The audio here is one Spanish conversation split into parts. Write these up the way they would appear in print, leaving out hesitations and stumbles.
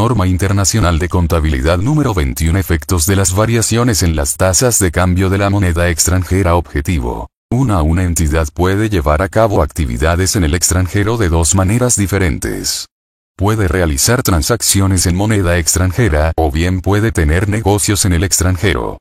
Norma Internacional de Contabilidad número 21. Efectos de las variaciones en las tasas de cambio de la moneda extranjera. Objetivo. Una entidad puede llevar a cabo actividades en el extranjero de dos maneras diferentes. Puede realizar transacciones en moneda extranjera o bien puede tener negocios en el extranjero.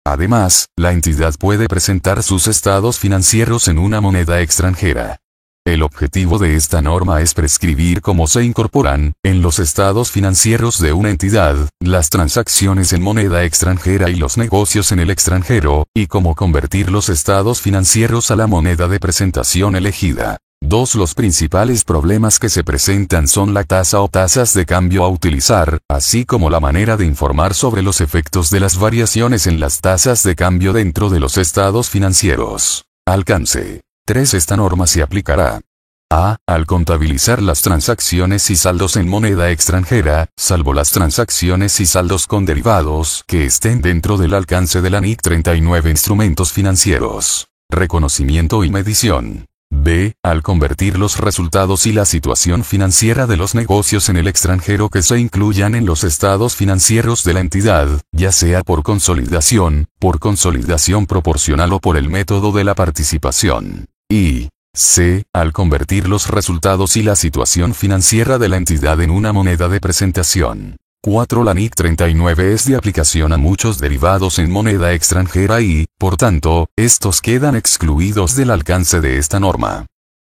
Además, la entidad puede presentar sus estados financieros en una moneda extranjera. El objetivo de esta norma es prescribir cómo se incorporan, en los estados financieros de una entidad, las transacciones en moneda extranjera y los negocios en el extranjero, y cómo convertir los estados financieros a la moneda de presentación elegida. Los principales problemas que se presentan son la tasa o tasas de cambio a utilizar, así como la manera de informar sobre los efectos de las variaciones en las tasas de cambio dentro de los estados financieros. Alcance. 3. Esta norma se aplicará a. Al contabilizar las transacciones y saldos en moneda extranjera, salvo las transacciones y saldos con derivados que estén dentro del alcance de la NIC 39. Instrumentos financieros. Reconocimiento y medición. B. Al convertir los resultados y la situación financiera de los negocios en el extranjero que se incluyan en los estados financieros de la entidad, ya sea por consolidación proporcional o por el método de la participación. Y C. Al convertir los resultados y la situación financiera de la entidad en una moneda de presentación. 4. La NIC 39 es de aplicación a muchos derivados en moneda extranjera y, por tanto, estos quedan excluidos del alcance de esta norma.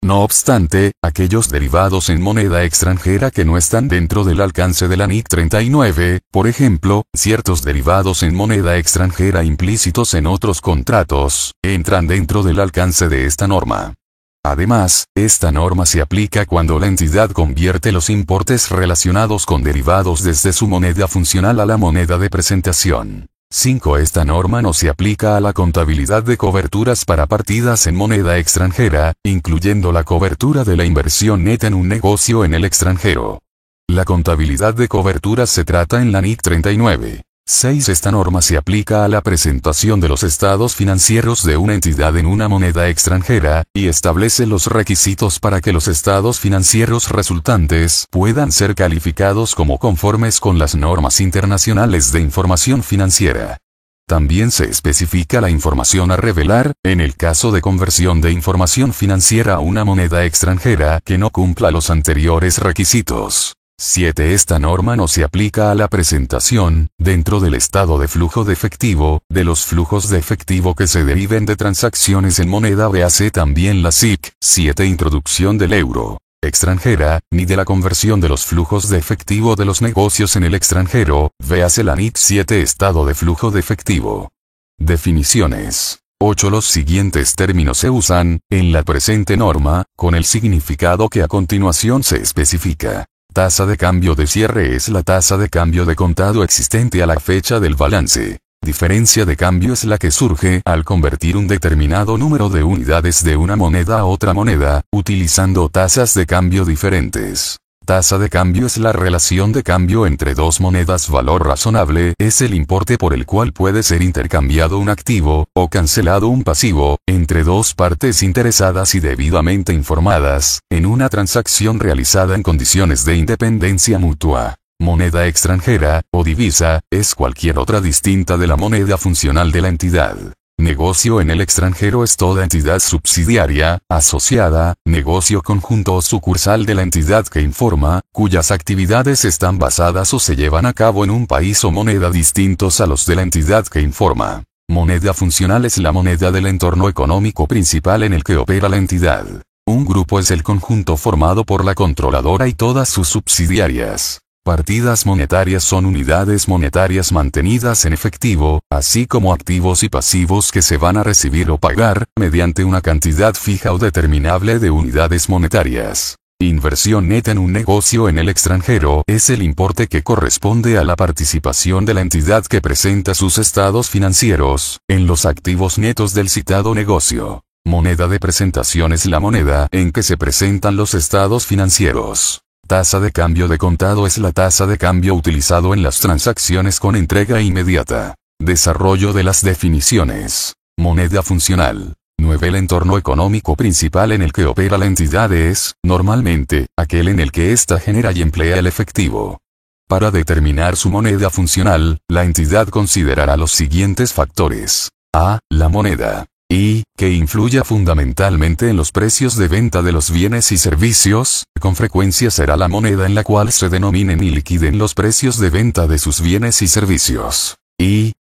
No obstante, aquellos derivados en moneda extranjera que no están dentro del alcance de la NIC 39, por ejemplo, ciertos derivados en moneda extranjera implícitos en otros contratos, entran dentro del alcance de esta norma. Además, esta norma se aplica cuando la entidad convierte los importes relacionados con derivados desde su moneda funcional a la moneda de presentación. 5. Esta norma no se aplica a la contabilidad de coberturas para partidas en moneda extranjera, incluyendo la cobertura de la inversión neta en un negocio en el extranjero. La contabilidad de coberturas se trata en la NIC 39. 6. Esta norma se aplica a la presentación de los estados financieros de una entidad en una moneda extranjera, y establece los requisitos para que los estados financieros resultantes puedan ser calificados como conformes con las normas internacionales de información financiera. También se especifica la información a revelar, en el caso de conversión de información financiera a una moneda extranjera que no cumpla los anteriores requisitos. 7. Esta norma no se aplica a la presentación, dentro del estado de flujo de efectivo, de los flujos de efectivo que se deriven de transacciones en moneda véase también la SIC 7 Introducción del euro extranjera, ni de la conversión de los flujos de efectivo de los negocios en el extranjero, véase la NIC 7 Estado de flujo de efectivo. Definiciones. 8. Los siguientes términos se usan, en la presente norma, con el significado que a continuación se especifica. Tasa de cambio de cierre es la tasa de cambio de contado existente a la fecha del balance. Diferencia de cambio es la que surge al convertir un determinado número de unidades de una moneda a otra moneda, utilizando tasas de cambio diferentes. Tasa de cambio es la relación de cambio entre dos monedas. Valor razonable es el importe por el cual puede ser intercambiado un activo, o cancelado un pasivo, entre dos partes interesadas y debidamente informadas, en una transacción realizada en condiciones de independencia mutua. Moneda extranjera, o divisa, es cualquier otra distinta de la moneda funcional de la entidad. Negocio en el extranjero es toda entidad subsidiaria, asociada, negocio conjunto o sucursal de la entidad que informa, cuyas actividades están basadas o se llevan a cabo en un país o moneda distintos a los de la entidad que informa. Moneda funcional es la moneda del entorno económico principal en el que opera la entidad. Un grupo es el conjunto formado por la controladora y todas sus subsidiarias. Partidas monetarias son unidades monetarias mantenidas en efectivo, así como activos y pasivos que se van a recibir o pagar, mediante una cantidad fija o determinable de unidades monetarias. Inversión neta en un negocio en el extranjero es el importe que corresponde a la participación de la entidad que presenta sus estados financieros, en los activos netos del citado negocio. Moneda de presentación es la moneda en que se presentan los estados financieros. Tasa de cambio de contado es la tasa de cambio utilizado en las transacciones con entrega inmediata. Desarrollo de las definiciones. Moneda funcional. 9. El entorno económico principal en el que opera la entidad es, normalmente, aquel en el que ésta genera y emplea el efectivo. Para determinar su moneda funcional, la entidad considerará los siguientes factores. A. La moneda. I. Que influya fundamentalmente en los precios de venta de los bienes y servicios, con frecuencia será la moneda en la cual se denominen y liquiden los precios de venta de sus bienes y servicios. I.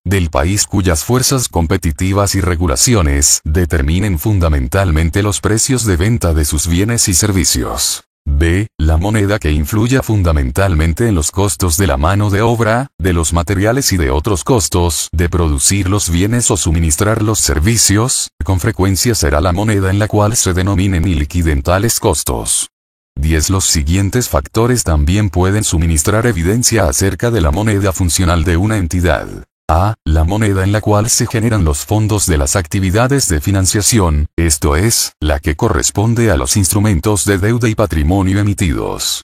Del país cuyas fuerzas competitivas y regulaciones determinen fundamentalmente los precios de venta de sus bienes y servicios. B. La moneda que influya fundamentalmente en los costos de la mano de obra, de los materiales y de otros costos de producir los bienes o suministrar los servicios, con frecuencia será la moneda en la cual se denominen y liquiden tales costos. 10. Los siguientes factores también pueden suministrar evidencia acerca de la moneda funcional de una entidad. A. La moneda en la cual se generan los fondos de las actividades de financiación, esto es, la que corresponde a los instrumentos de deuda y patrimonio emitidos.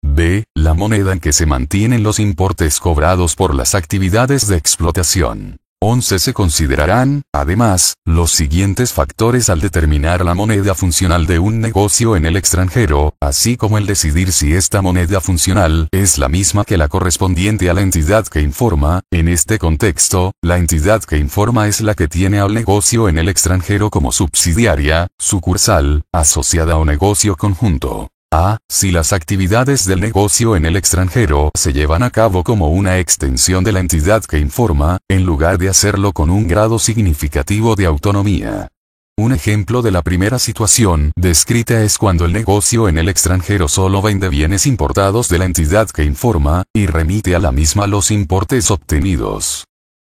B. La moneda en que se mantienen los importes cobrados por las actividades de explotación. 11. Se considerarán, además, los siguientes factores al determinar la moneda funcional de un negocio en el extranjero, así como el decidir si esta moneda funcional es la misma que la correspondiente a la entidad que informa. En este contexto, la entidad que informa es la que tiene al negocio en el extranjero como subsidiaria, sucursal, asociada o negocio conjunto. A. Si las actividades del negocio en el extranjero se llevan a cabo como una extensión de la entidad que informa, en lugar de hacerlo con un grado significativo de autonomía. Un ejemplo de la primera situación descrita es cuando el negocio en el extranjero solo vende bienes importados de la entidad que informa, y remite a la misma los importes obtenidos.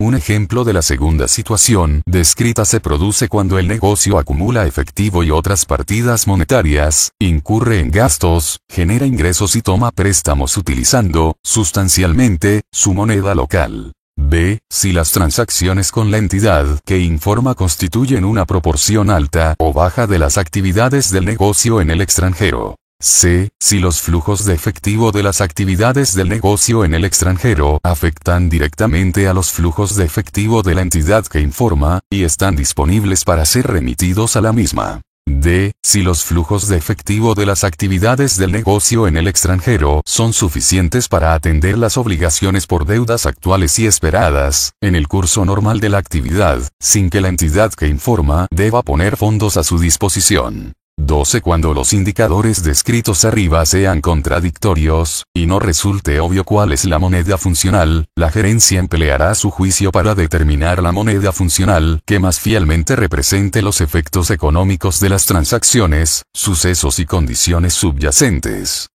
Un ejemplo de la segunda situación descrita se produce cuando el negocio acumula efectivo y otras partidas monetarias, incurre en gastos, genera ingresos y toma préstamos utilizando, sustancialmente, su moneda local. B. Si las transacciones con la entidad que informa constituyen una proporción alta o baja de las actividades del negocio en el extranjero. C. Si los flujos de efectivo de las actividades del negocio en el extranjero afectan directamente a los flujos de efectivo de la entidad que informa, y están disponibles para ser remitidos a la misma. D. Si los flujos de efectivo de las actividades del negocio en el extranjero son suficientes para atender las obligaciones por deudas actuales y esperadas, en el curso normal de la actividad, sin que la entidad que informa deba poner fondos a su disposición. 12. Cuando los indicadores descritos arriba sean contradictorios, y no resulte obvio cuál es la moneda funcional, la gerencia empleará su juicio para determinar la moneda funcional que más fielmente represente los efectos económicos de las transacciones, sucesos y condiciones subyacentes.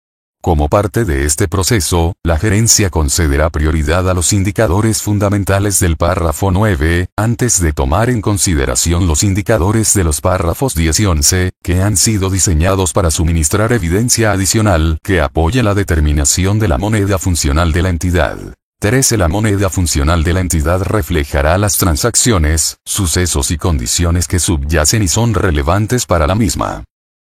Como parte de este proceso, la gerencia concederá prioridad a los indicadores fundamentales del párrafo 9, antes de tomar en consideración los indicadores de los párrafos 10 y 11, que han sido diseñados para suministrar evidencia adicional que apoye la determinación de la moneda funcional de la entidad. 13. La moneda funcional de la entidad reflejará las transacciones, sucesos y condiciones que subyacen y son relevantes para la misma.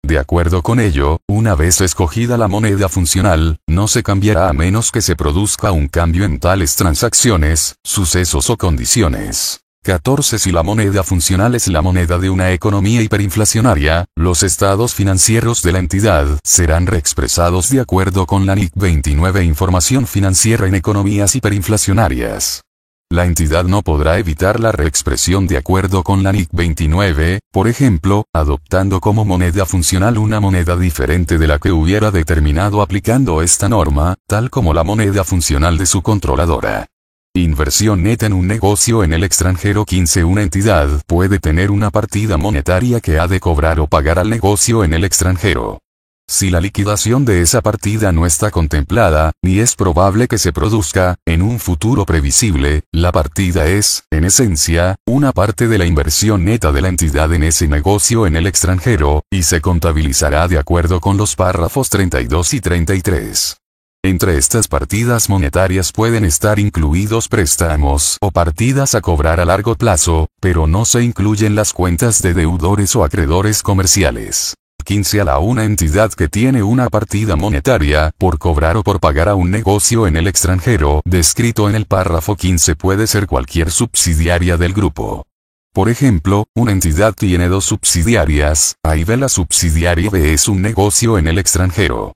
De acuerdo con ello, una vez escogida la moneda funcional, no se cambiará a menos que se produzca un cambio en tales transacciones, sucesos o condiciones. 14. Si la moneda funcional es la moneda de una economía hiperinflacionaria, los estados financieros de la entidad serán reexpresados de acuerdo con la NIC 29 Información financiera en economías hiperinflacionarias. La entidad no podrá evitar la reexpresión de acuerdo con la NIC 29, por ejemplo, adoptando como moneda funcional una moneda diferente de la que hubiera determinado aplicando esta norma, tal como la moneda funcional de su controladora. Inversión neta en un negocio en el extranjero. 15. Una entidad puede tener una partida monetaria que ha de cobrar o pagar al negocio en el extranjero. Si la liquidación de esa partida no está contemplada, ni es probable que se produzca, en un futuro previsible, la partida es, en esencia, una parte de la inversión neta de la entidad en ese negocio en el extranjero, y se contabilizará de acuerdo con los párrafos 32 y 33. Entre estas partidas monetarias pueden estar incluidos préstamos o partidas a cobrar a largo plazo, pero no se incluyen las cuentas de deudores o acreedores comerciales. 15. Una entidad que tiene una partida monetaria por cobrar o por pagar a un negocio en el extranjero, descrito en el párrafo 15, puede ser cualquier subsidiaria del grupo. Por ejemplo, una entidad tiene dos subsidiarias, A y B. La subsidiaria B es un negocio en el extranjero.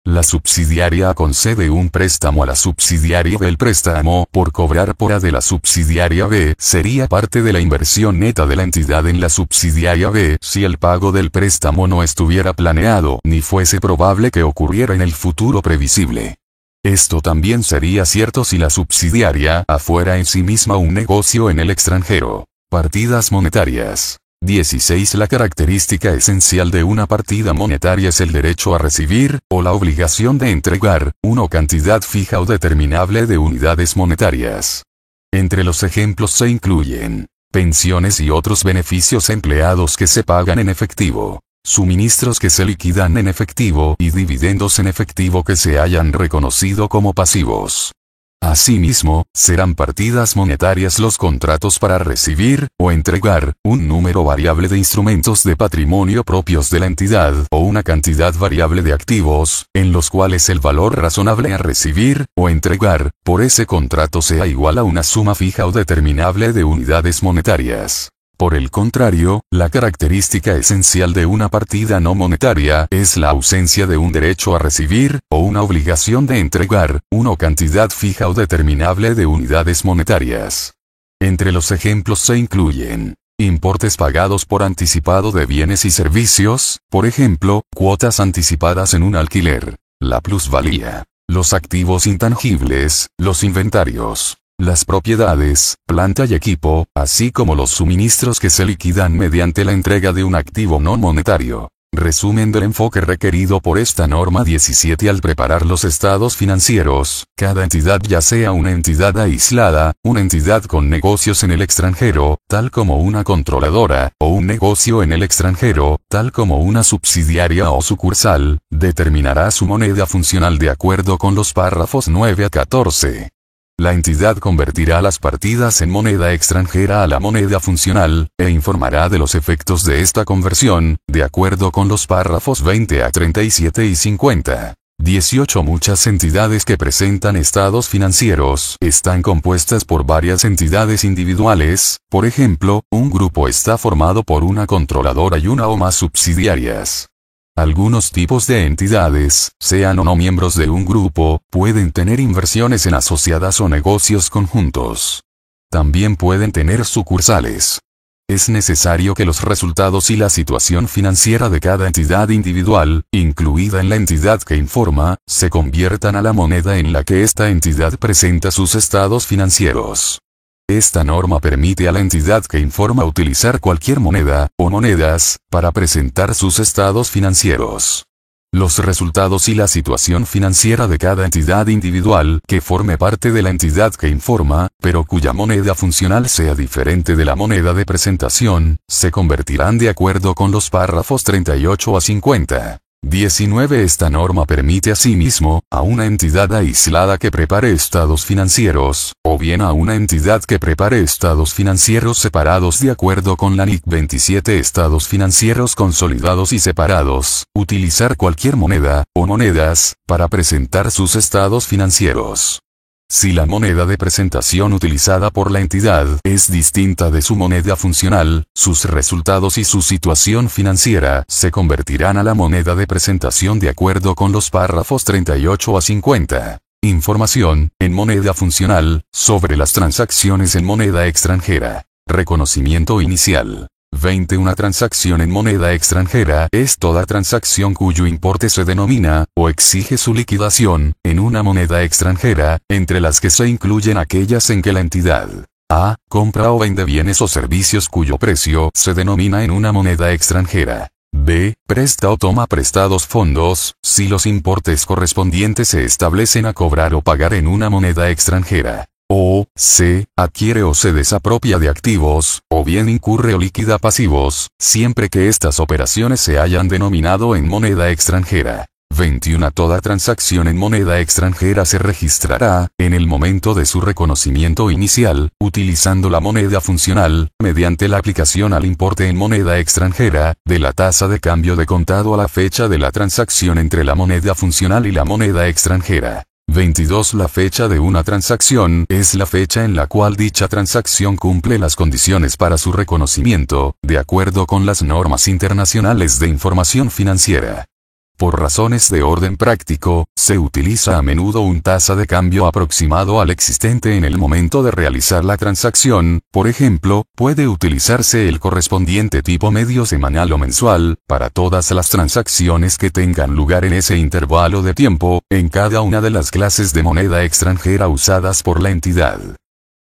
La subsidiaria A concede un préstamo a la subsidiaria B. El préstamo por cobrar por A de la subsidiaria B sería parte de la inversión neta de la entidad en la subsidiaria B si el pago del préstamo no estuviera planeado ni fuese probable que ocurriera en el futuro previsible. Esto también sería cierto si la subsidiaria A fuera en sí misma un negocio en el extranjero. Partidas monetarias. 16. La característica esencial de una partida monetaria es el derecho a recibir, o la obligación de entregar, una cantidad fija o determinable de unidades monetarias. Entre los ejemplos se incluyen pensiones y otros beneficios empleados que se pagan en efectivo, suministros que se liquidan en efectivo y dividendos en efectivo que se hayan reconocido como pasivos. Asimismo, serán partidas monetarias los contratos para recibir, o entregar, un número variable de instrumentos de patrimonio propios de la entidad o una cantidad variable de activos, en los cuales el valor razonable a recibir, o entregar, por ese contrato sea igual a una suma fija o determinable de unidades monetarias. Por el contrario, la característica esencial de una partida no monetaria es la ausencia de un derecho a recibir, o una obligación de entregar, una cantidad fija o determinable de unidades monetarias. Entre los ejemplos se incluyen importes pagados por anticipado de bienes y servicios, por ejemplo, cuotas anticipadas en un alquiler, la plusvalía, los activos intangibles, los inventarios, las propiedades, planta y equipo, así como los suministros que se liquidan mediante la entrega de un activo no monetario. Resumen del enfoque requerido por esta norma 17. Al preparar los estados financieros, cada entidad, ya sea una entidad aislada, una entidad con negocios en el extranjero, tal como una controladora, o un negocio en el extranjero, tal como una subsidiaria o sucursal, determinará su moneda funcional de acuerdo con los párrafos 9 a 14. La entidad convertirá las partidas en moneda extranjera a la moneda funcional, e informará de los efectos de esta conversión, de acuerdo con los párrafos 20 a 37 y 50. 18. Muchas entidades que presentan estados financieros están compuestas por varias entidades individuales, por ejemplo, un grupo está formado por una controladora y una o más subsidiarias. Algunos tipos de entidades, sean o no miembros de un grupo, pueden tener inversiones en asociadas o negocios conjuntos. También pueden tener sucursales. Es necesario que los resultados y la situación financiera de cada entidad individual, incluida en la entidad que informa, se conviertan a la moneda en la que esta entidad presenta sus estados financieros. Esta norma permite a la entidad que informa utilizar cualquier moneda, o monedas, para presentar sus estados financieros. Los resultados y la situación financiera de cada entidad individual que forme parte de la entidad que informa, pero cuya moneda funcional sea diferente de la moneda de presentación, se convertirán de acuerdo con los párrafos 38 a 50. 19. Esta norma permite asimismo, a una entidad aislada que prepare estados financieros, o bien a una entidad que prepare estados financieros separados de acuerdo con la NIC 27 estados financieros consolidados y separados, utilizar cualquier moneda, o monedas, para presentar sus estados financieros. Si la moneda de presentación utilizada por la entidad es distinta de su moneda funcional, sus resultados y su situación financiera se convertirán a la moneda de presentación de acuerdo con los párrafos 38 a 50. Información, en moneda funcional, sobre las transacciones en moneda extranjera. Reconocimiento inicial. 20. Una transacción en moneda extranjera es toda transacción cuyo importe se denomina, o exige su liquidación, en una moneda extranjera, entre las que se incluyen aquellas en que la entidad A. compra o vende bienes o servicios cuyo precio se denomina en una moneda extranjera. B. presta o toma prestados fondos, si los importes correspondientes se establecen a cobrar o pagar en una moneda extranjera. O, C, adquiere o se desapropia de activos, o bien incurre o liquida pasivos, siempre que estas operaciones se hayan denominado en moneda extranjera. 21. Toda transacción en moneda extranjera se registrará, en el momento de su reconocimiento inicial, utilizando la moneda funcional, mediante la aplicación al importe en moneda extranjera, de la tasa de cambio de contado a la fecha de la transacción entre la moneda funcional y la moneda extranjera. 22. La fecha de una transacción es la fecha en la cual dicha transacción cumple las condiciones para su reconocimiento, de acuerdo con las normas internacionales de información financiera. Por razones de orden práctico, se utiliza a menudo un tasa de cambio aproximado al existente en el momento de realizar la transacción. Por ejemplo, puede utilizarse el correspondiente tipo medio semanal o mensual, para todas las transacciones que tengan lugar en ese intervalo de tiempo, en cada una de las clases de moneda extranjera usadas por la entidad.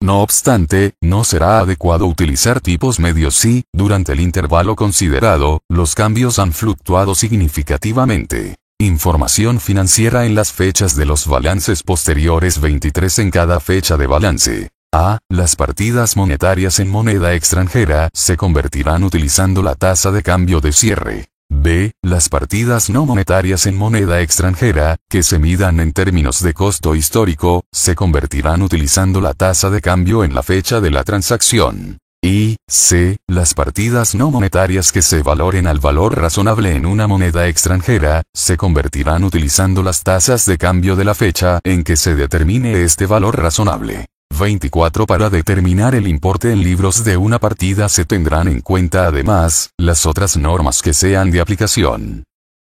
No obstante, no será adecuado utilizar tipos medios si, durante el intervalo considerado, los cambios han fluctuado significativamente. Información financiera en las fechas de los balances posteriores 23 en cada fecha de balance. A. Las partidas monetarias en moneda extranjera se convertirán utilizando la tasa de cambio de cierre. B. Las partidas no monetarias en moneda extranjera, que se midan en términos de costo histórico, se convertirán utilizando la tasa de cambio en la fecha de la transacción. Y C. Las partidas no monetarias que se valoren al valor razonable en una moneda extranjera, se convertirán utilizando las tasas de cambio de la fecha en que se determine este valor razonable. 24. Para determinar el importe en libros de una partida se tendrán en cuenta además, las otras normas que sean de aplicación.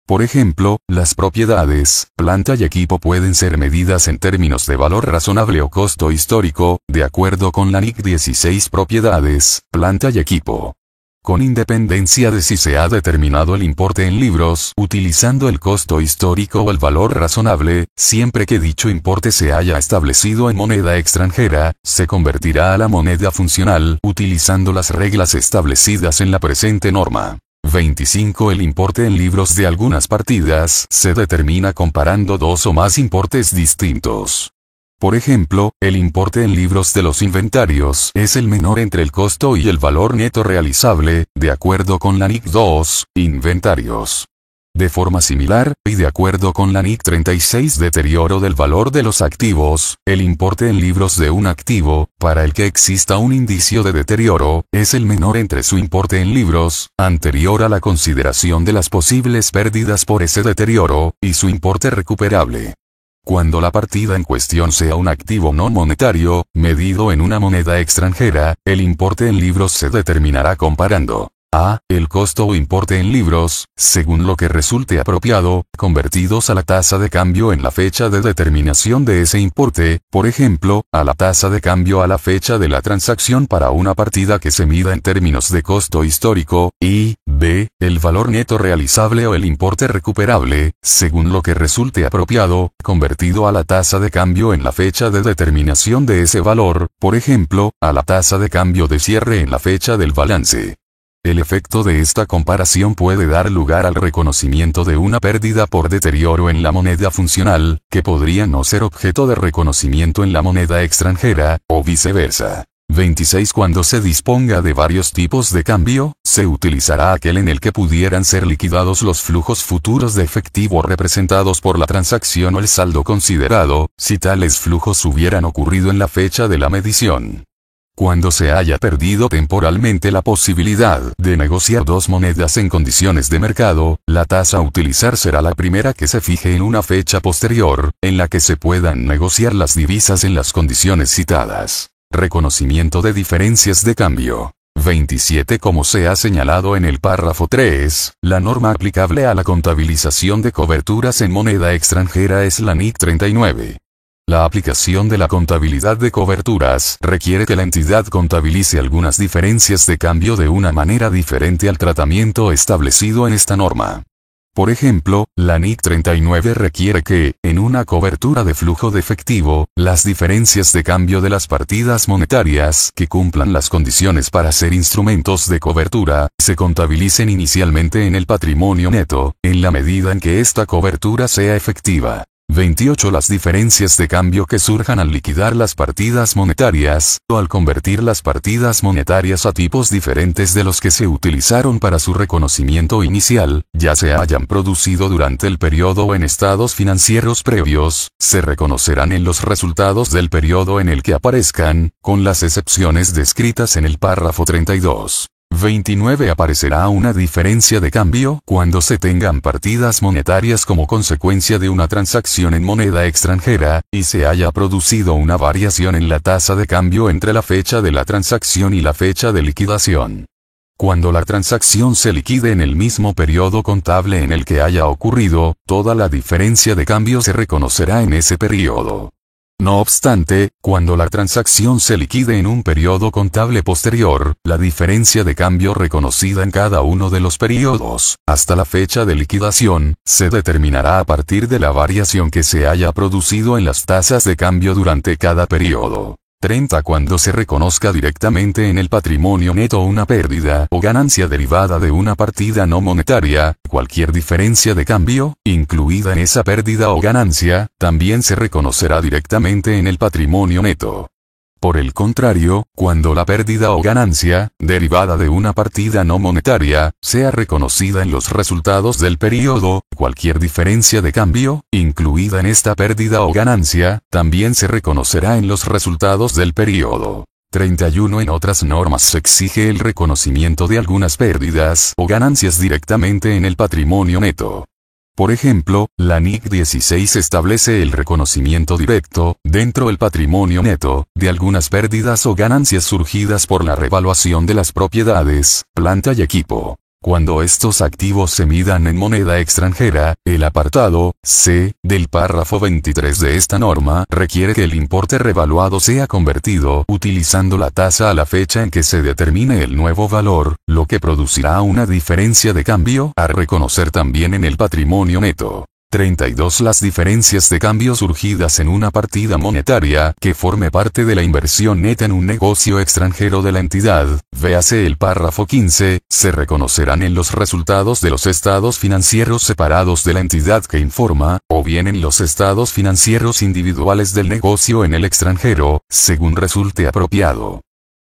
Por ejemplo, las propiedades, planta y equipo pueden ser medidas en términos de valor razonable o costo histórico, de acuerdo con la NIC 16 propiedades, planta y equipo. Con independencia de si se ha determinado el importe en libros, utilizando el costo histórico o el valor razonable, siempre que dicho importe se haya establecido en moneda extranjera, se convertirá a la moneda funcional, utilizando las reglas establecidas en la presente norma. 25. El importe en libros de algunas partidas se determina comparando dos o más importes distintos. Por ejemplo, el importe en libros de los inventarios es el menor entre el costo y el valor neto realizable, de acuerdo con la NIC 2, inventarios. De forma similar, y de acuerdo con la NIC 36 deterioro del valor de los activos, el importe en libros de un activo, para el que exista un indicio de deterioro, es el menor entre su importe en libros, anterior a la consideración de las posibles pérdidas por ese deterioro, y su importe recuperable. Cuando la partida en cuestión sea un activo no monetario, medido en una moneda extranjera, el importe en libros se determinará comparando a. El costo o importe en libros, según lo que resulte apropiado, convertidos a la tasa de cambio en la fecha de determinación de ese importe, por ejemplo, a la tasa de cambio a la fecha de la transacción para una partida que se mida en términos de costo histórico, y b. El valor neto realizable o el importe recuperable, según lo que resulte apropiado, convertido a la tasa de cambio en la fecha de determinación de ese valor, por ejemplo, a la tasa de cambio de cierre en la fecha del balance. El efecto de esta comparación puede dar lugar al reconocimiento de una pérdida por deterioro en la moneda funcional, que podría no ser objeto de reconocimiento en la moneda extranjera, o viceversa. 26. Cuando se disponga de varios tipos de cambio, se utilizará aquel en el que pudieran ser liquidados los flujos futuros de efectivo representados por la transacción o el saldo considerado, si tales flujos hubieran ocurrido en la fecha de la medición. Cuando se haya perdido temporalmente la posibilidad de negociar dos monedas en condiciones de mercado, la tasa a utilizar será la primera que se fije en una fecha posterior, en la que se puedan negociar las divisas en las condiciones citadas. Reconocimiento de diferencias de cambio. 27. Como se ha señalado en el párrafo 3, la norma aplicable a la contabilización de coberturas en moneda extranjera es la NIC 39. La aplicación de la contabilidad de coberturas requiere que la entidad contabilice algunas diferencias de cambio de una manera diferente al tratamiento establecido en esta norma. Por ejemplo, la NIC 39 requiere que, en una cobertura de flujo de efectivo, las diferencias de cambio de las partidas monetarias que cumplan las condiciones para ser instrumentos de cobertura, se contabilicen inicialmente en el patrimonio neto, en la medida en que esta cobertura sea efectiva. 28. Las diferencias de cambio que surjan al liquidar las partidas monetarias, o al convertir las partidas monetarias a tipos diferentes de los que se utilizaron para su reconocimiento inicial, ya se hayan producido durante el periodo o en estados financieros previos, se reconocerán en los resultados del periodo en el que aparezcan, con las excepciones descritas en el párrafo 32. 29. Aparecerá una diferencia de cambio cuando se tengan partidas monetarias como consecuencia de una transacción en moneda extranjera, y se haya producido una variación en la tasa de cambio entre la fecha de la transacción y la fecha de liquidación. Cuando la transacción se liquide en el mismo periodo contable en el que haya ocurrido, toda la diferencia de cambio se reconocerá en ese periodo. No obstante, cuando la transacción se liquide en un periodo contable posterior, la diferencia de cambio reconocida en cada uno de los periodos, hasta la fecha de liquidación, se determinará a partir de la variación que se haya producido en las tasas de cambio durante cada periodo. 30. Cuando se reconozca directamente en el patrimonio neto una pérdida o ganancia derivada de una partida no monetaria, cualquier diferencia de cambio, incluida en esa pérdida o ganancia, también se reconocerá directamente en el patrimonio neto. Por el contrario, cuando la pérdida o ganancia, derivada de una partida no monetaria, sea reconocida en los resultados del periodo, cualquier diferencia de cambio, incluida en esta pérdida o ganancia, también se reconocerá en los resultados del periodo. 31. En otras normas se exige el reconocimiento de algunas pérdidas o ganancias directamente en el patrimonio neto. Por ejemplo, la NIC 16 establece el reconocimiento directo, dentro del patrimonio neto, de algunas pérdidas o ganancias surgidas por la revaluación de las propiedades, planta y equipo. Cuando estos activos se midan en moneda extranjera, el apartado C del párrafo 23 de esta norma requiere que el importe revaluado sea convertido utilizando la tasa a la fecha en que se determine el nuevo valor, lo que producirá una diferencia de cambio a reconocer también en el patrimonio neto. 32. Las diferencias de cambio surgidas en una partida monetaria que forme parte de la inversión neta en un negocio extranjero de la entidad, véase el párrafo 15, se reconocerán en los resultados de los estados financieros separados de la entidad que informa, o bien en los estados financieros individuales del negocio en el extranjero, según resulte apropiado.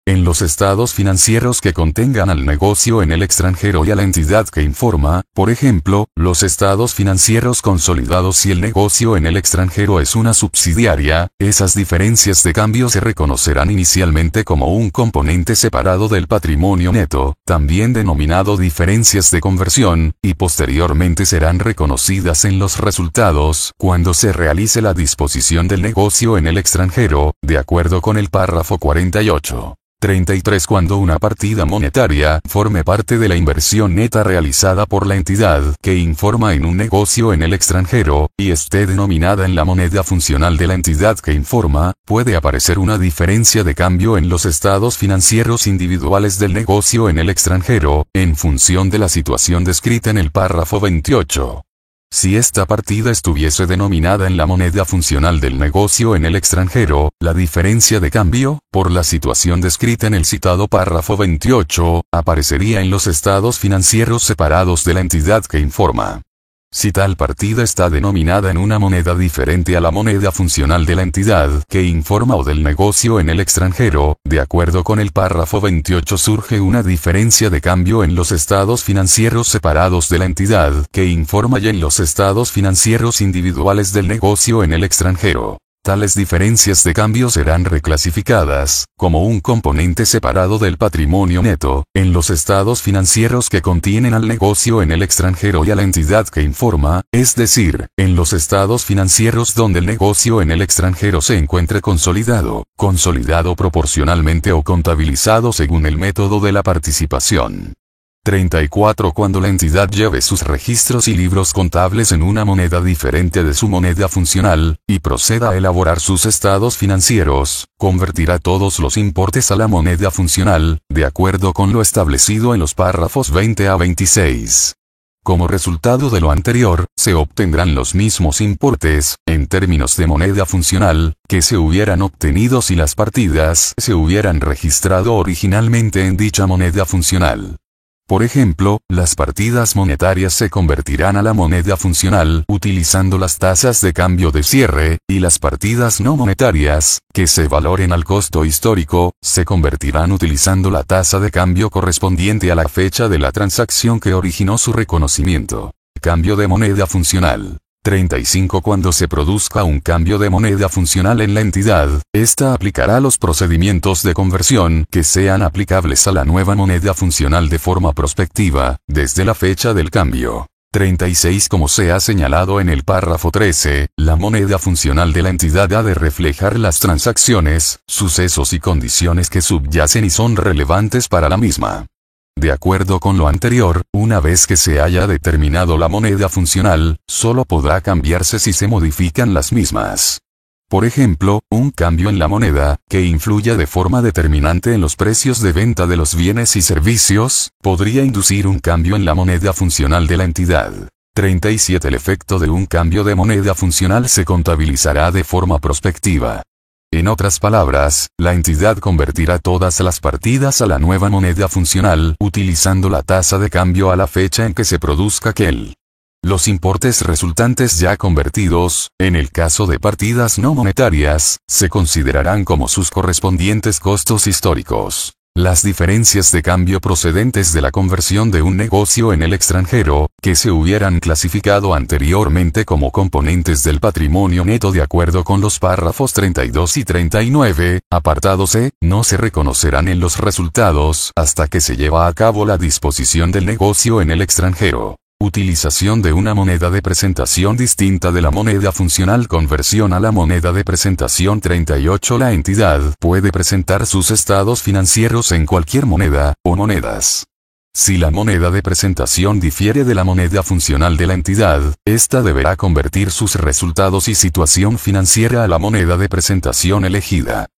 En los estados financieros que contengan al negocio en el extranjero y a la entidad que informa, por ejemplo, los estados financieros consolidados si el negocio en el extranjero es una subsidiaria, esas diferencias de cambio se reconocerán inicialmente como un componente separado del patrimonio neto, también denominado diferencias de conversión, y posteriormente serán reconocidas en los resultados cuando se realice la disposición del negocio en el extranjero, de acuerdo con el párrafo 48. 33. Cuando una partida monetaria forme parte de la inversión neta realizada por la entidad que informa en un negocio en el extranjero, y esté denominada en la moneda funcional de la entidad que informa, puede aparecer una diferencia de cambio en los estados financieros individuales del negocio en el extranjero, en función de la situación descrita en el párrafo 28. Si esta partida estuviese denominada en la moneda funcional del negocio en el extranjero, la diferencia de cambio, por la situación descrita en el citado párrafo 28, aparecería en los estados financieros separados de la entidad que informa. Si tal partida está denominada en una moneda diferente a la moneda funcional de la entidad que informa o del negocio en el extranjero, de acuerdo con el párrafo 28 surge una diferencia de cambio en los estados financieros separados de la entidad que informa y en los estados financieros individuales del negocio en el extranjero. Tales diferencias de cambio serán reclasificadas, como un componente separado del patrimonio neto, en los estados financieros que contienen al negocio en el extranjero y a la entidad que informa, es decir, en los estados financieros donde el negocio en el extranjero se encuentre consolidado proporcionalmente o contabilizado según el método de la participación. 34. Cuando la entidad lleve sus registros y libros contables en una moneda diferente de su moneda funcional, y proceda a elaborar sus estados financieros, convertirá todos los importes a la moneda funcional, de acuerdo con lo establecido en los párrafos 20 a 26. Como resultado de lo anterior, se obtendrán los mismos importes, en términos de moneda funcional, que se hubieran obtenido si las partidas se hubieran registrado originalmente en dicha moneda funcional. Por ejemplo, las partidas monetarias se convertirán a la moneda funcional utilizando las tasas de cambio de cierre, y las partidas no monetarias, que se valoren al costo histórico, se convertirán utilizando la tasa de cambio correspondiente a la fecha de la transacción que originó su reconocimiento. Cambio de moneda funcional. 35. Cuando se produzca un cambio de moneda funcional en la entidad, ésta aplicará los procedimientos de conversión que sean aplicables a la nueva moneda funcional de forma prospectiva, desde la fecha del cambio. 36. Como se ha señalado en el párrafo 13, la moneda funcional de la entidad ha de reflejar las transacciones, sucesos y condiciones que subyacen y son relevantes para la misma. De acuerdo con lo anterior, una vez que se haya determinado la moneda funcional, solo podrá cambiarse si se modifican las mismas. Por ejemplo, un cambio en la moneda, que influya de forma determinante en los precios de venta de los bienes y servicios, podría inducir un cambio en la moneda funcional de la entidad. 37. El efecto de un cambio de moneda funcional se contabilizará de forma prospectiva. En otras palabras, la entidad convertirá todas las partidas a la nueva moneda funcional utilizando la tasa de cambio a la fecha en que se produzca aquel. Los importes resultantes ya convertidos, en el caso de partidas no monetarias, se considerarán como sus correspondientes costos históricos. Las diferencias de cambio procedentes de la conversión de un negocio en el extranjero, que se hubieran clasificado anteriormente como componentes del patrimonio neto de acuerdo con los párrafos 32 y 39, apartado C, no se reconocerán en los resultados hasta que se lleva a cabo la disposición del negocio en el extranjero. Utilización de una moneda de presentación distinta de la moneda funcional. Conversión a la moneda de presentación. 38. La entidad puede presentar sus estados financieros en cualquier moneda, o monedas. Si la moneda de presentación difiere de la moneda funcional de la entidad, ésta deberá convertir sus resultados y situación financiera a la moneda de presentación elegida.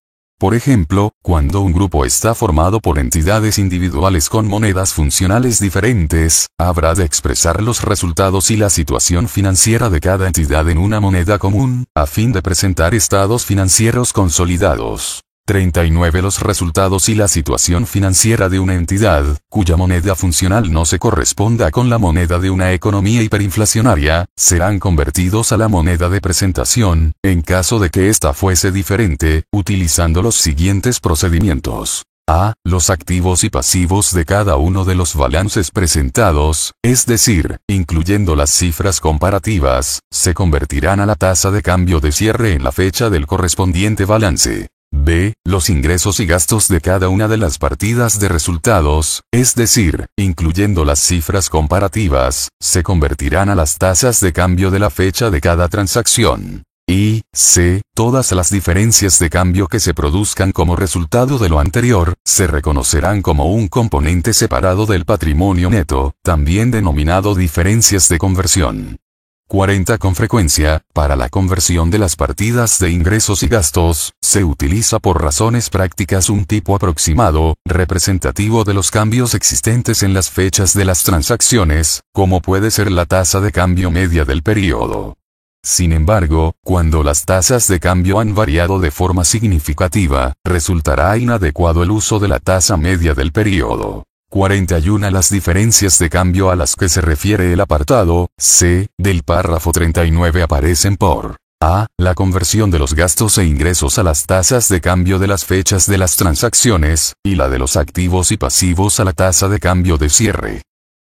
Por ejemplo, cuando un grupo está formado por entidades individuales con monedas funcionales diferentes, habrá de expresar los resultados y la situación financiera de cada entidad en una moneda común, a fin de presentar estados financieros consolidados. 39. Los resultados y la situación financiera de una entidad, cuya moneda funcional no se corresponda con la moneda de una economía hiperinflacionaria, serán convertidos a la moneda de presentación, en caso de que ésta fuese diferente, utilizando los siguientes procedimientos. A. Los activos y pasivos de cada uno de los balances presentados, es decir, incluyendo las cifras comparativas, se convertirán a la tasa de cambio de cierre en la fecha del correspondiente balance. B. Los ingresos y gastos de cada una de las partidas de resultados, es decir, incluyendo las cifras comparativas, se convertirán a las tasas de cambio de la fecha de cada transacción. Y C. Todas las diferencias de cambio que se produzcan como resultado de lo anterior, se reconocerán como un componente separado del patrimonio neto, también denominado diferencias de conversión. 40. Con frecuencia, para la conversión de las partidas de ingresos y gastos, se utiliza por razones prácticas un tipo aproximado, representativo de los cambios existentes en las fechas de las transacciones, como puede ser la tasa de cambio media del periodo. Sin embargo, cuando las tasas de cambio han variado de forma significativa, resultará inadecuado el uso de la tasa media del periodo. 41. Las diferencias de cambio a las que se refiere el apartado C del párrafo 39 aparecen por A. La conversión de los gastos e ingresos a las tasas de cambio de las fechas de las transacciones, y la de los activos y pasivos a la tasa de cambio de cierre.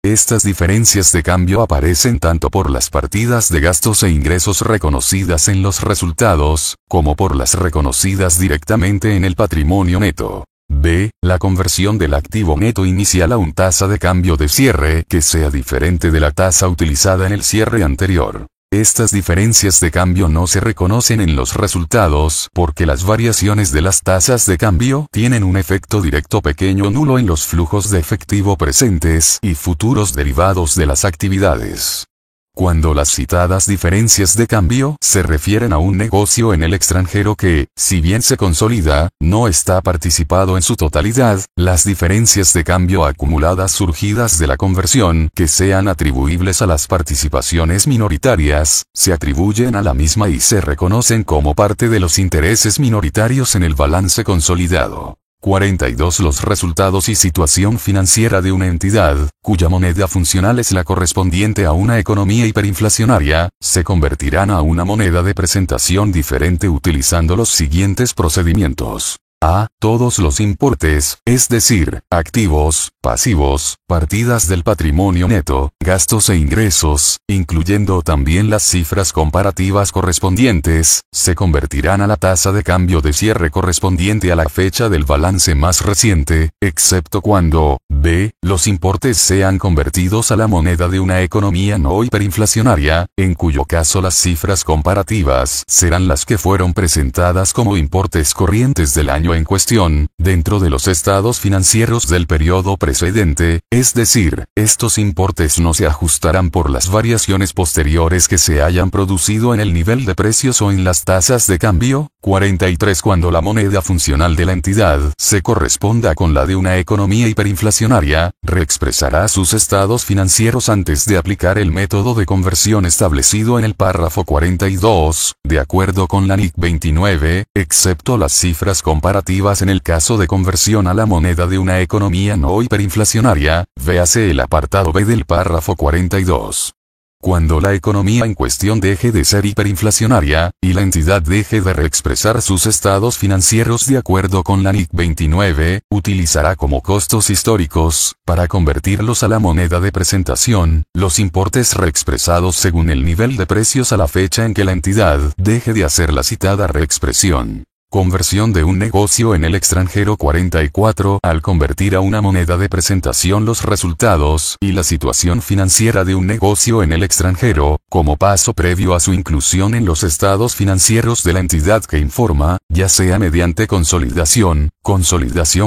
Estas diferencias de cambio aparecen tanto por las partidas de gastos e ingresos reconocidas en los resultados, como por las reconocidas directamente en el patrimonio neto. B. La conversión del activo neto inicial a un tasa de cambio de cierre que sea diferente de la tasa utilizada en el cierre anterior. Estas diferencias de cambio no se reconocen en los resultados porque las variaciones de las tasas de cambio tienen un efecto directo pequeño o nulo en los flujos de efectivo presentes y futuros derivados de las actividades. Cuando las citadas diferencias de cambio se refieren a un negocio en el extranjero que, si bien se consolida, no está participado en su totalidad, las diferencias de cambio acumuladas surgidas de la conversión que sean atribuibles a las participaciones minoritarias, se atribuyen a la misma y se reconocen como parte de los intereses minoritarios en el balance consolidado. 42. Los resultados y situación financiera de una entidad, cuya moneda funcional es la correspondiente a una economía hiperinflacionaria, se convertirán a una moneda de presentación diferente utilizando los siguientes procedimientos. A. Todos los importes, es decir, activos, pasivos, partidas del patrimonio neto, gastos e ingresos, incluyendo también las cifras comparativas correspondientes, se convertirán a la tasa de cambio de cierre correspondiente a la fecha del balance más reciente, excepto cuando B. Los importes sean convertidos a la moneda de una economía no hiperinflacionaria, en cuyo caso las cifras comparativas serán las que fueron presentadas como importes corrientes del año negocio en cuestión, dentro de los estados financieros del periodo precedente, es decir, estos importes no se ajustarán por las variaciones posteriores que se hayan producido en el nivel de precios o en las tasas de cambio. 43. Cuando la moneda funcional de la entidad se corresponda con la de una economía hiperinflacionaria, reexpresará sus estados financieros antes de aplicar el método de conversión establecido en el párrafo 42, de acuerdo con la NIC 29, excepto las cifras comparativas en el caso de conversión a la moneda de una economía no hiperinflacionaria, véase el apartado B del párrafo 42. Cuando la economía en cuestión deje de ser hiperinflacionaria, y la entidad deje de reexpresar sus estados financieros de acuerdo con la NIC 29, utilizará como costos históricos, para convertirlos a la moneda de presentación, los importes reexpresados según el nivel de precios a la fecha en que la entidad deje de hacer la citada reexpresión. Conversión de un negocio en el extranjero. 44. Al convertir a una moneda de presentación los resultados y la situación financiera de un negocio en el extranjero, como paso previo a su inclusión en los estados financieros de la entidad que informa, ya sea mediante consolidación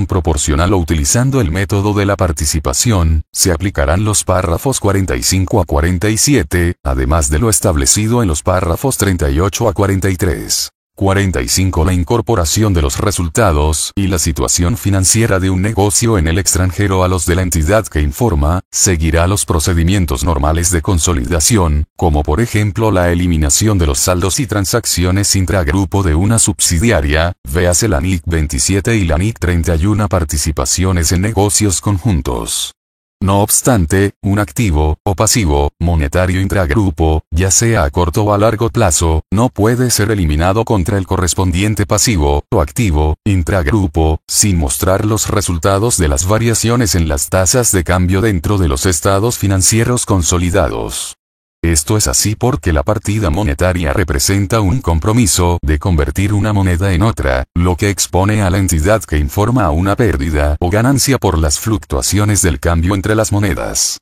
proporcional o utilizando el método de la participación, se aplicarán los párrafos 45 a 47, además de lo establecido en los párrafos 38 a 43. 45. La incorporación de los resultados y la situación financiera de un negocio en el extranjero a los de la entidad que informa, seguirá los procedimientos normales de consolidación, como por ejemplo la eliminación de los saldos y transacciones intragrupo de una subsidiaria, véase la NIC 27 y la NIC 31. Participaciones en negocios conjuntos. No obstante, un activo, o pasivo, monetario intragrupo, ya sea a corto o a largo plazo, no puede ser eliminado contra el correspondiente pasivo, o activo, intragrupo, sin mostrar los resultados de las variaciones en las tasas de cambio dentro de los estados financieros consolidados. Esto es así porque la partida monetaria representa un compromiso de convertir una moneda en otra, lo que expone a la entidad que informa a una pérdida o ganancia por las fluctuaciones del cambio entre las monedas.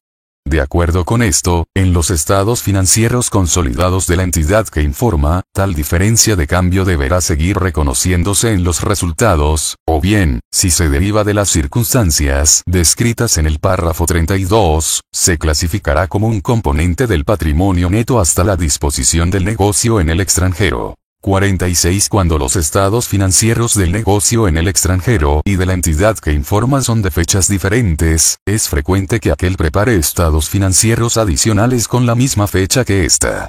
De acuerdo con esto, en los estados financieros consolidados de la entidad que informa, tal diferencia de cambio deberá seguir reconociéndose en los resultados, o bien, si se deriva de las circunstancias descritas en el párrafo 32, se clasificará como un componente del patrimonio neto hasta la disposición del negocio en el extranjero. 46. Cuando los estados financieros del negocio en el extranjero y de la entidad que informa son de fechas diferentes, es frecuente que aquel prepare estados financieros adicionales con la misma fecha que ésta.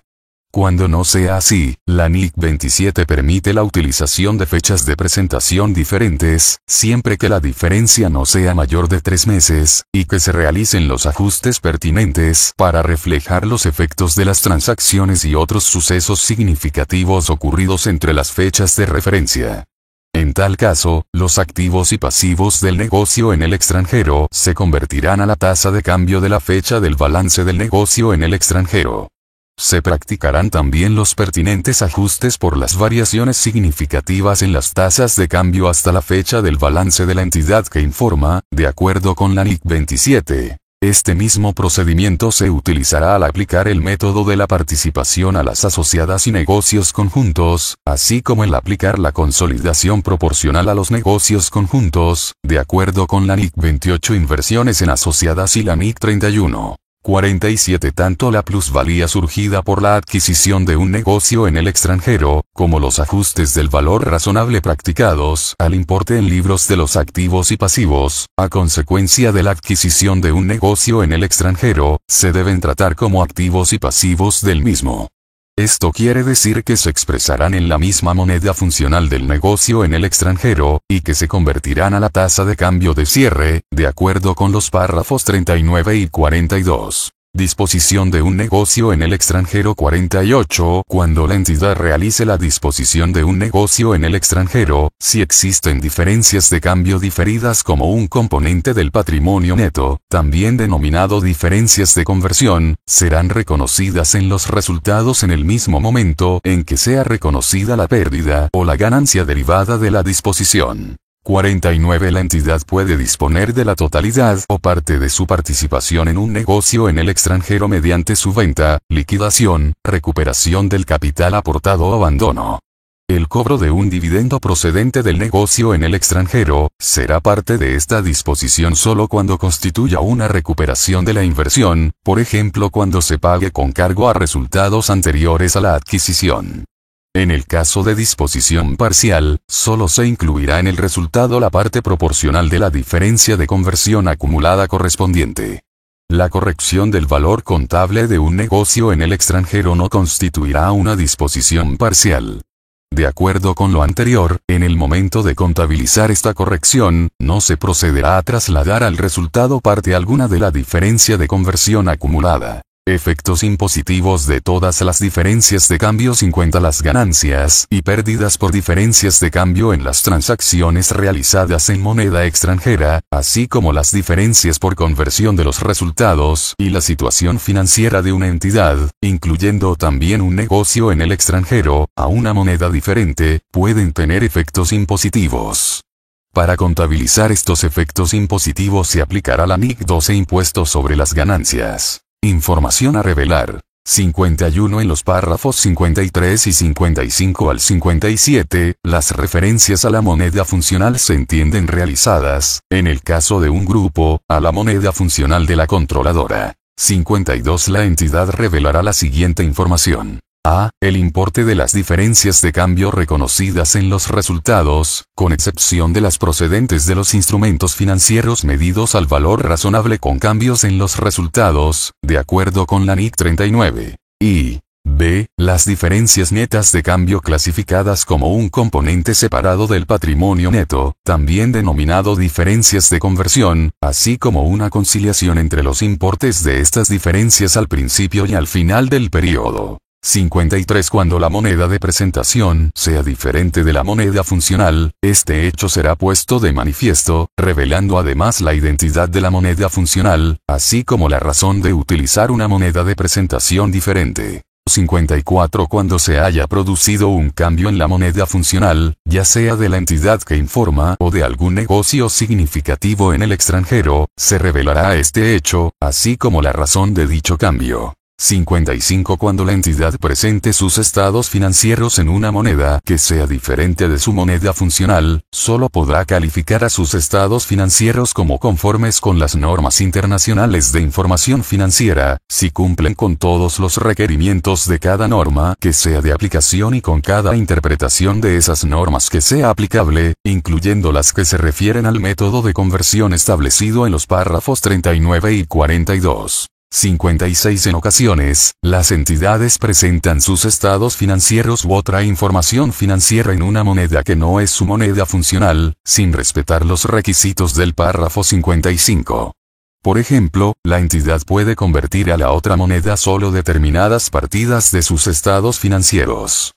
Cuando no sea así, la NIC 27 permite la utilización de fechas de presentación diferentes, siempre que la diferencia no sea mayor de 3 meses, y que se realicen los ajustes pertinentes para reflejar los efectos de las transacciones y otros sucesos significativos ocurridos entre las fechas de referencia. En tal caso, los activos y pasivos del negocio en el extranjero se convertirán a la tasa de cambio de la fecha del balance del negocio en el extranjero. Se practicarán también los pertinentes ajustes por las variaciones significativas en las tasas de cambio hasta la fecha del balance de la entidad que informa, de acuerdo con la NIC 27. Este mismo procedimiento se utilizará al aplicar el método de la participación a las asociadas y negocios conjuntos, así como el aplicar la consolidación proporcional a los negocios conjuntos, de acuerdo con la NIC 28. Inversiones en asociadas y la NIC 31. 47. Tanto la plusvalía surgida por la adquisición de un negocio en el extranjero, como los ajustes del valor razonable practicados al importe en libros de los activos y pasivos, a consecuencia de la adquisición de un negocio en el extranjero, se deben tratar como activos y pasivos del mismo. Esto quiere decir que se expresarán en la misma moneda funcional del negocio en el extranjero, y que se convertirán a la tasa de cambio de cierre, de acuerdo con los párrafos 39 y 42. Disposición de un negocio en el extranjero. 48. Cuando la entidad realice la disposición de un negocio en el extranjero, si existen diferencias de cambio diferidas como un componente del patrimonio neto, también denominado diferencias de conversión, serán reconocidas en los resultados en el mismo momento en que sea reconocida la pérdida o la ganancia derivada de la disposición. 49. La entidad puede disponer de la totalidad o parte de su participación en un negocio en el extranjero mediante su venta, liquidación, recuperación del capital aportado o abandono. El cobro de un dividendo procedente del negocio en el extranjero, será parte de esta disposición solo cuando constituya una recuperación de la inversión, por ejemplo cuando se pague con cargo a resultados anteriores a la adquisición. En el caso de disposición parcial, solo se incluirá en el resultado la parte proporcional de la diferencia de conversión acumulada correspondiente. La corrección del valor contable de un negocio en el extranjero no constituirá una disposición parcial. De acuerdo con lo anterior, en el momento de contabilizar esta corrección, no se procederá a trasladar al resultado parte alguna de la diferencia de conversión acumulada. Efectos impositivos de todas las diferencias de cambio sin cuenta las ganancias y pérdidas por diferencias de cambio en las transacciones realizadas en moneda extranjera, así como las diferencias por conversión de los resultados y la situación financiera de una entidad, incluyendo también un negocio en el extranjero, a una moneda diferente, pueden tener efectos impositivos. Para contabilizar estos efectos impositivos se aplicará la NIC 12 Impuesto sobre las ganancias. Información a revelar. 51 en los párrafos 53 y 55 al 57, las referencias a la moneda funcional se entienden realizadas, en el caso de un grupo, a la moneda funcional de la controladora. 52 La entidad revelará la siguiente información. A. El importe de las diferencias de cambio reconocidas en los resultados, con excepción de las procedentes de los instrumentos financieros medidos al valor razonable con cambios en los resultados, de acuerdo con la NIC 39. Y B. Las diferencias netas de cambio clasificadas como un componente separado del patrimonio neto, también denominado diferencias de conversión, así como una conciliación entre los importes de estas diferencias al principio y al final del periodo. 53 Cuando la moneda de presentación sea diferente de la moneda funcional, este hecho será puesto de manifiesto, revelando además la identidad de la moneda funcional, así como la razón de utilizar una moneda de presentación diferente. 54 Cuando se haya producido un cambio en la moneda funcional, ya sea de la entidad que informa o de algún negocio significativo en el extranjero, se revelará este hecho, así como la razón de dicho cambio. 55 Cuando la entidad presente sus estados financieros en una moneda que sea diferente de su moneda funcional, solo podrá calificar a sus estados financieros como conformes con las normas internacionales de información financiera, si cumplen con todos los requerimientos de cada norma que sea de aplicación y con cada interpretación de esas normas que sea aplicable, incluyendo las que se refieren al método de conversión establecido en los párrafos 39 y 42. 56 En ocasiones, las entidades presentan sus estados financieros u otra información financiera en una moneda que no es su moneda funcional, sin respetar los requisitos del párrafo 55. Por ejemplo, la entidad puede convertir a la otra moneda solo determinadas partidas de sus estados financieros.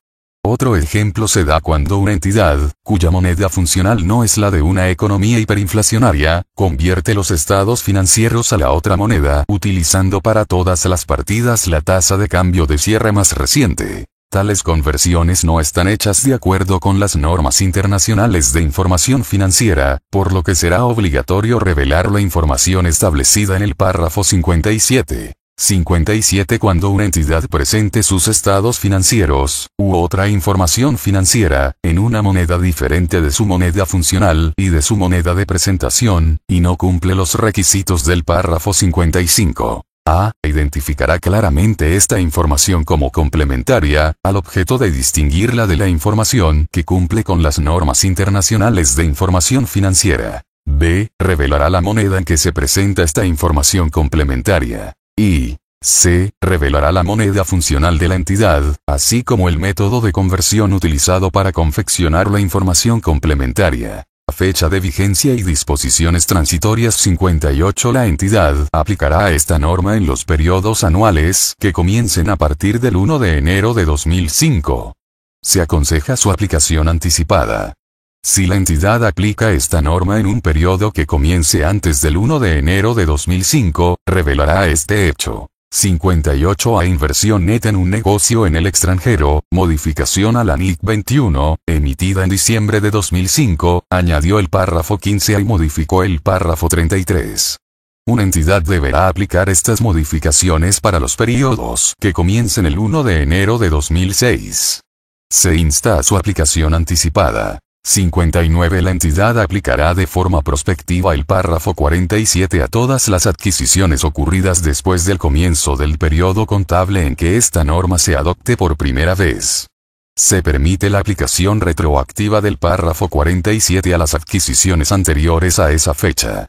Otro ejemplo se da cuando una entidad, cuya moneda funcional no es la de una economía hiperinflacionaria, convierte los estados financieros a la otra moneda utilizando para todas las partidas la tasa de cambio de cierre más reciente. Tales conversiones no están hechas de acuerdo con las normas internacionales de información financiera, por lo que será obligatorio revelar la información establecida en el párrafo 57. 57 Cuando una entidad presente sus estados financieros, u otra información financiera, en una moneda diferente de su moneda funcional y de su moneda de presentación, y no cumple los requisitos del párrafo 55. A. Identificará claramente esta información como complementaria, al objeto de distinguirla de la información que cumple con las normas internacionales de información financiera. B. Revelará la moneda en que se presenta esta información complementaria. Y C. Revelará la moneda funcional de la entidad, así como el método de conversión utilizado para confeccionar la información complementaria. Fecha de vigencia y disposiciones transitorias 58 La entidad aplicará esta norma en los periodos anuales que comiencen a partir del 1 de enero de 2005. Se aconseja su aplicación anticipada. Si la entidad aplica esta norma en un periodo que comience antes del 1 de enero de 2005, revelará este hecho. 58 A inversión neta en un negocio en el extranjero, modificación a la NIC 21, emitida en diciembre de 2005, añadió el párrafo 15 y modificó el párrafo 33. Una entidad deberá aplicar estas modificaciones para los periodos que comiencen el 1 de enero de 2006. Se insta a su aplicación anticipada. 59. La entidad aplicará de forma prospectiva el párrafo 47 a todas las adquisiciones ocurridas después del comienzo del periodo contable en que esta norma se adopte por primera vez. Se permite la aplicación retroactiva del párrafo 47 a las adquisiciones anteriores a esa fecha.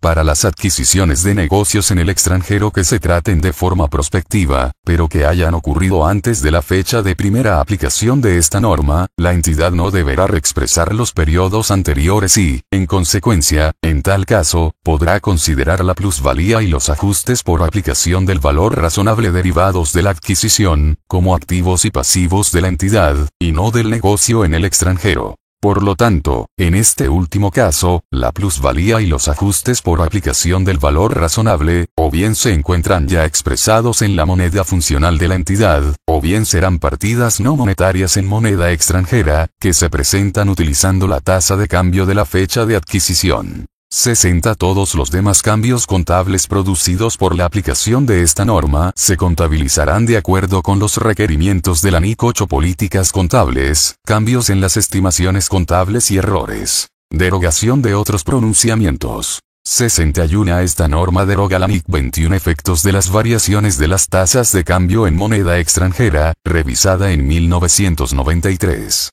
Para las adquisiciones de negocios en el extranjero que se traten de forma prospectiva, pero que hayan ocurrido antes de la fecha de primera aplicación de esta norma, la entidad no deberá reexpresar los periodos anteriores y, en consecuencia, en tal caso, podrá considerar la plusvalía y los ajustes por aplicación del valor razonable derivados de la adquisición, como activos y pasivos de la entidad, y no del negocio en el extranjero. Por lo tanto, en este último caso, la plusvalía y los ajustes por aplicación del valor razonable, o bien se encuentran ya expresados en la moneda funcional de la entidad, o bien serán partidas no monetarias en moneda extranjera, que se presentan utilizando la tasa de cambio de la fecha de adquisición. 60. Todos los demás cambios contables producidos por la aplicación de esta norma se contabilizarán de acuerdo con los requerimientos de la NIC 8. Políticas contables, cambios en las estimaciones contables y errores. Derogación de otros pronunciamientos. 61. Esta norma deroga la NIC 21. Efectos de las variaciones de las tasas de cambio en moneda extranjera, revisada en 1993.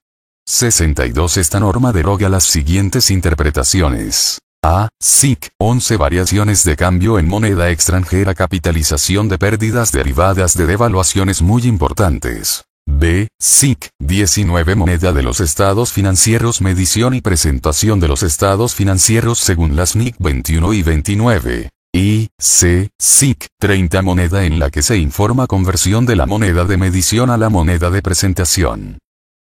62. Esta norma deroga las siguientes interpretaciones. A. SIC. 11 variaciones de cambio en moneda extranjera. Capitalización de pérdidas derivadas de devaluaciones muy importantes. B. SIC. 19 moneda de los estados financieros. Medición y presentación de los estados financieros según las NIC 21 y 29. Y. C. SIC. 30 moneda en la que se informa conversión de la moneda de medición a la moneda de presentación.